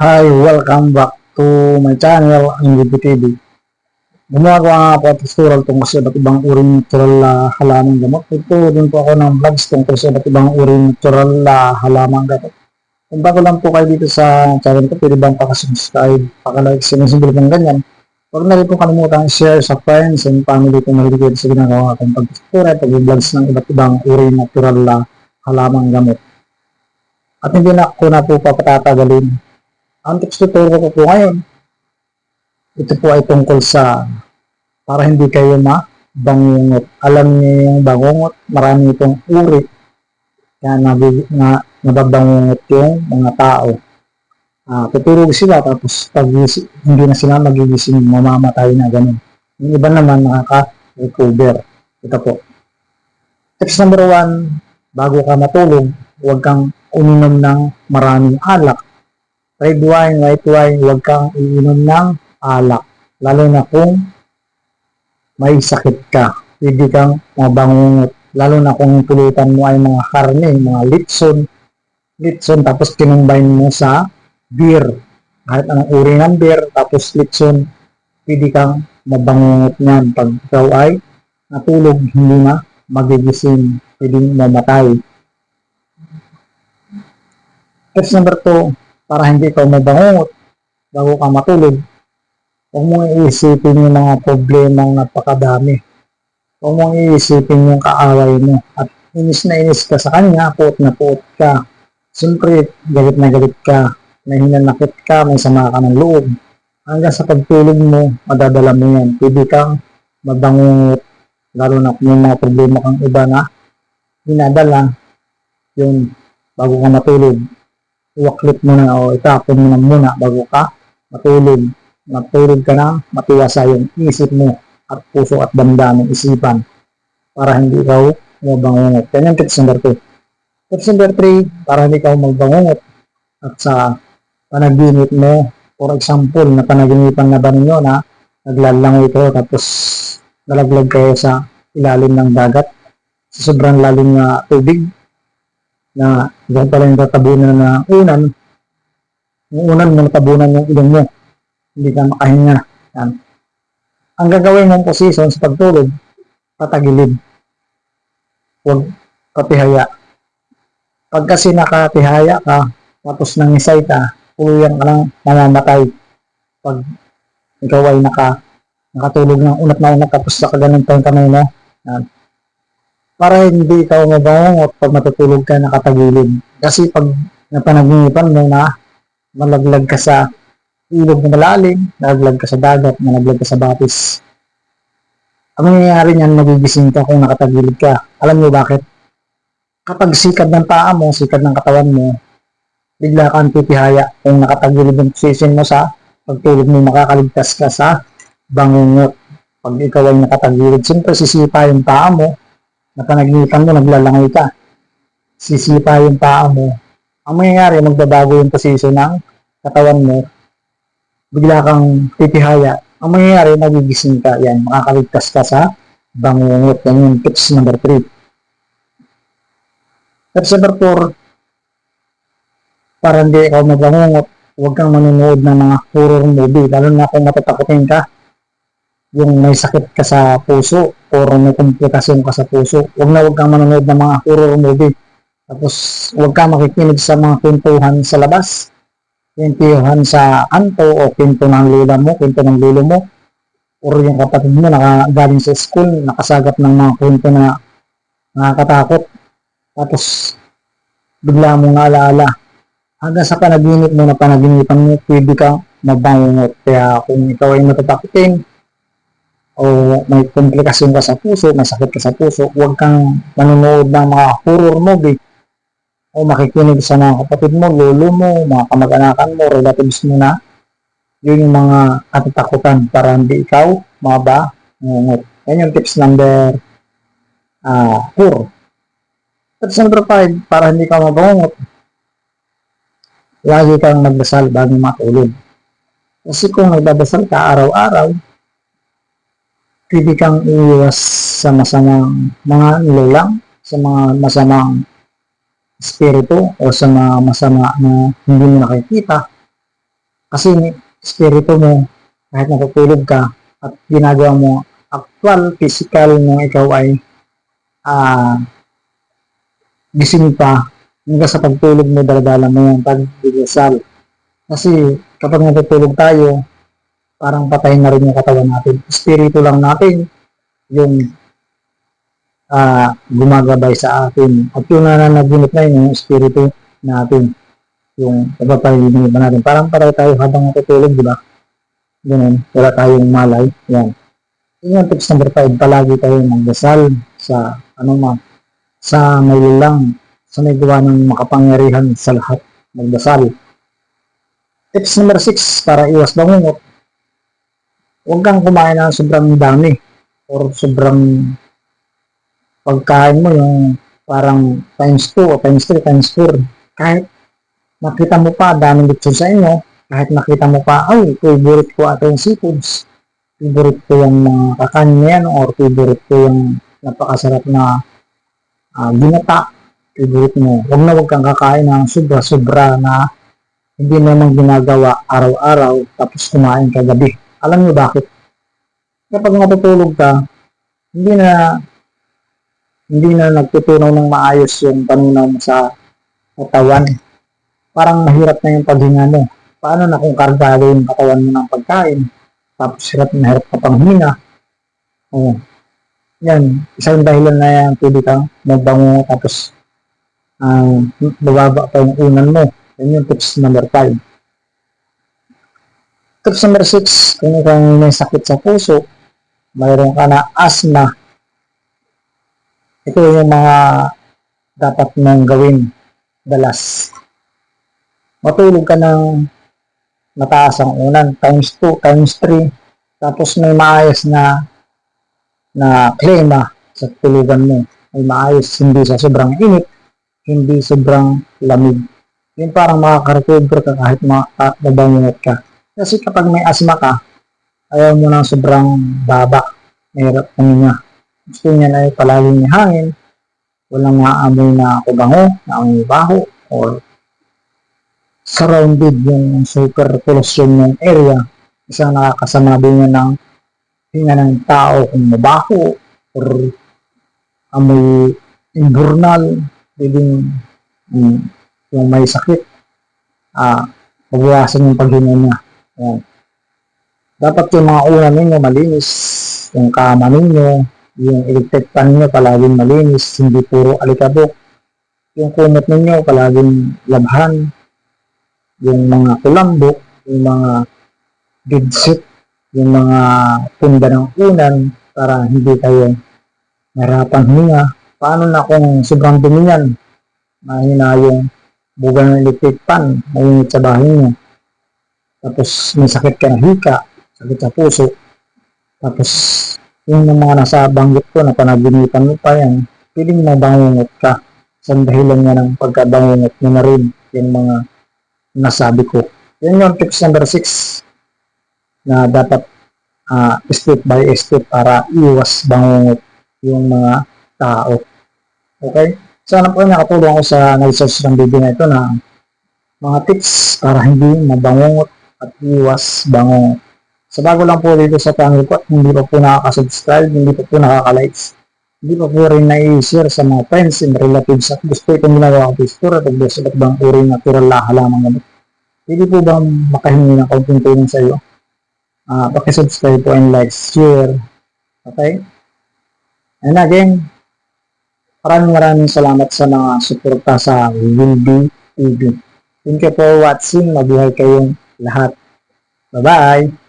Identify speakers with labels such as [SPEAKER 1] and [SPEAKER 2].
[SPEAKER 1] Hi, welcome back to my channel, ang TV. Gumagawa nga po at tutorial tungkol sa iba't ibang uri ng natural halaman gamot. Ito din po ako ng vlogs tungkol sa iba't ibang uri ng natural halaman gamot. Kung bago lang po kayo dito sa channel ko, pwede bang pakasubscribe, pakalike, sinisibil kong ganyan. Huwag na rin po kalimutan share sa friends and family kung mahilig sa ginagawa akong pag-tutorial, pag-vlogs ng iba't ibang uri ng natural halaman gamot. At hindi na ako na po papatatagalin. Ang tips tutorial ko po ngayon, ito po ay tungkol sa para hindi kayo mabangungot. Alam niyo yung bangungot, marami itong uri kaya nababangungot yung mga tao. Tutulog sila tapos pag hindi na sila magigising, mamamatay na ganun. Yung iba naman nakaka-recover. Ito po. Tips number 1, bago ka matulog, huwag kang uminom ng maraming alak. Red wine, white wine, huwag kang iinom ng alak. Lalo na kung may sakit ka. Pwede kang mabangungot. Lalo na kung pulutan mo ay mga karne, mga litson, tapos kinumbine mo sa beer. Kahit anong uri ng beer, tapos litson, pwede kang mabangungot niyan. Pag ikaw ay natulog, hindi na magigising, pwedeng mamatay. Tips number 2, para hindi ka mabangungot bago ka matulog, huwag mong iisipin yung mga problemang napakadami. Huwag mong iisipin yung kaaway mo. At inis na inis ka sa kanya, puot na puot ka. Siyempre, galit na galit ka. May hinanakit ka, may sama ka ng loob. Hanggang sa pagtulog mo, madadala mo yan. Pwede kang mabangungot, lalo na kung may mga problema kang iba na hinadala, yun, bago ka matulog. Iwaklit mo na o itapon mo na muna bago ka matulog. Matulog ka na, matiwasa yung isip mo at puso at damdamin isipan para hindi ikaw mabangungot. Yan yung tips number 2. Tips number 3, para hindi ikaw magbangungot at sa panaginip mo, for example, na panaginipan na ba ninyo na naglalangoy kayo tapos nalaglag kayo sa ilalim ng dagat sa sobrang lalim na tubig na doon pala yung tatabunan na unan, yung unan mo natabunan yung ilong mo, hindi ka makahinga. Yan. Ang gagawin mong position sa pagtulog, patagilid. Huwag katihaya. Pag kasi nakatihaya ka, tapos nangisay ka, uluyan ka lang mamamatay. Pag ikaw ay nakatulog ng unat na unat, tapos nakaganon pa yung kamay mo, yan. Para hindi ikaw mabangungot pag matutulog ka nakatagilid. Kasi pag napanaginipan mo na malaglag ka sa ilog na malalim, nalaglag ka sa dagat, nalaglag ka sa batis, ang mangyayari niyan, magigising ka kung nakatagilid ka. Alam niyo bakit? Kapag sikad ng paa mo, sikad ng katawan mo, bigla kang titihaya. Kung nakatagilid yung position mo sa pagtulog mo, makakaligtas ka sa bangungot. Pag ikaw ay nakatagilid, siyempre sisipa yung paa mo, napanaginipan mo, naglalangoy ka, sisipa yung paa mo. Ang mangyayari, magbabago yung position ng katawan mo, bigla kang titihaya. Ang mangyayari, magigising ka. Yan, makakaligtas ka sa bangungot. Yan yung tips number 3. Tips number 4, para hindi ikaw mabangungot, huwag kang manonood ng mga horror movie, lalo na kung matatakotin ka, yung may sakit ka sa puso o may komplikasyon ka sa puso. Huwag kang manonood ng mga horror movie. Tapos huwag kang makikinig sa mga kwentuhan sa labas, kwentuhan sa kanto o kwento ng lola mo, kwento ng lolo mo, o yung kapatid mo galing sa school, nakasagap ng mga kwento na nakakatakot. Tapos bigla mong alaala. Hanggang sa panaginip mo na panaginipan mo, pwede kang mabangungot. Kaya kung ikaw ay matatakotin, o may komplikasyon ka sa puso, may sakit ka sa puso, huwag kang manonood ng mga horror movie o makikinig sa mga kapatid mo, lolo mo, mga kamag-anakan mo, relatives mo na yun yung mga katatakutan para hindi ikaw mabangungot. Yan yung tips number 4. Tips number 5, para hindi ka mabangungot, lagi kang magdasal bago matulog. Kasi kung nagdadasal ka araw-araw, pwede kang iiwas sa masamang mga nilalang, sa mga masamang espiritu o sa mga masama na hindi mo nakikita Kasi espiritu mo, kahit natutulog ka at ginagawa mo actual physical nung ikaw ay gising pa, hanggang sa pagtulog mo, daladala mo yung pagdidasal. Kasi kapag natutulog tayo, parang patay na rin yung katawan natin. Espiritu lang natin yung gumagabay sa atin. At yung nananaginip na yun, yung espiritu natin, yung napapahilinig ba natin. Parang patay tayo habang natutulog, di ba? Ganun, wala tayong malay. Yan. Yun yung tips number 5, palagi tayo magdasal sa sa may lang, sa may gawa ng makapangyarihan sa lahat. Magdasal. Tips number 6, para iwas bangungot, huwag kang kumain ng sobrang dami or sobrang pagkain mo yung parang times 2 o times 3, times 4. Kahit nakita mo pa, daming lechon sa inyo, kahit nakita mo pa, ay, favorite ko ato yung seafoods, favorite ko yung mga kakanin na yan, or favorite ko yung napakasarap na ginata, favorite mo. Huwag kang kakain ng sobra-sobra na hindi naman ginagawa araw-araw tapos kumain ka gabi. Alam niyo bakit? Kapag natutulog ka, hindi na nagtutunaw ng maayos yung panunaw mo sa katawan. Parang mahirap na yung paghinga mo. Paano na kung kargado yung katawan mo ng pagkain, tapos hirap ka pang huminga? Oh, yan, isang dahilan na yan, pwede kang magbango tapos bababa pa yung unan mo. Yan yung tips number 5. Tips number 6, kung ikaw may sakit sa puso, mayroon ka na asthma, ito yung mga dapat mong gawin dalas. Matulog ka ng mataas ang unan, times 2, times 3, tapos may maayos na klima sa tulugan mo. May maayos, hindi sa sobrang init, hindi sobrang lamig. Yung parang makaka-recover ka kahit mabangungot ka. Kasi kapag may asma ka, ayaw mo ng sobrang baba, mahirap kanina. Gusto niya na palaging may hangin, walang maamoy na kubango, naamoy baho, or surrounded yung super pollution yung area. Isang nakakasama din yan ng hinga ng tao kung mabaho or amoy invernal, pwedeng yung may sakit, magwasan yung paghinga niya. Ayan. Dapat yung mga unan ninyo malinis, yung kama ninyo, yung electric pan nyo palaging malinis, hindi puro alikabok. Yung kumot ninyo palaging labhan, yung mga kulambo, yung mga bedsheet, yung mga punda ng unan para hindi kayo nahirapan huminga. Paano na kung sobrang dumi yan, mahina yung buga ng electric pan, mainit sa bahay nyo, tapos may sakit ka na hika, sakit sa puso, tapos yung mga nasa banggit ko na panaginipan mo pa yan, piling mabangungot ka. Sa dahilan nga ng pagkabangungot mo na rin yung mga nasabi ko. Yan yung tips number 6 na dapat step by step para iwas bangungot yung mga tao. Okay? Sana po nakatulong ako sa nag-search ng video na ito na mga tips para hindi mabangungot at iwas bangungot. Sa bago lang po dito sa channel ko at hindi pa po nakaka-subscribe, hindi pa po nakaka-likes, hindi pa po rin na-i-share sa mga friends and relatives at gusto itong ginagawa ko picture at gusto at bang uri natural na halamang gamot. Hindi po bang makahingi ng kaunting tulong sa iyo? Pakisubscribe po and like, share. Okay? And again, maraming salamat sa mga suporta sa Wilby TV. Thank you for watching. Mabuhay kayong lahat. Bye-bye!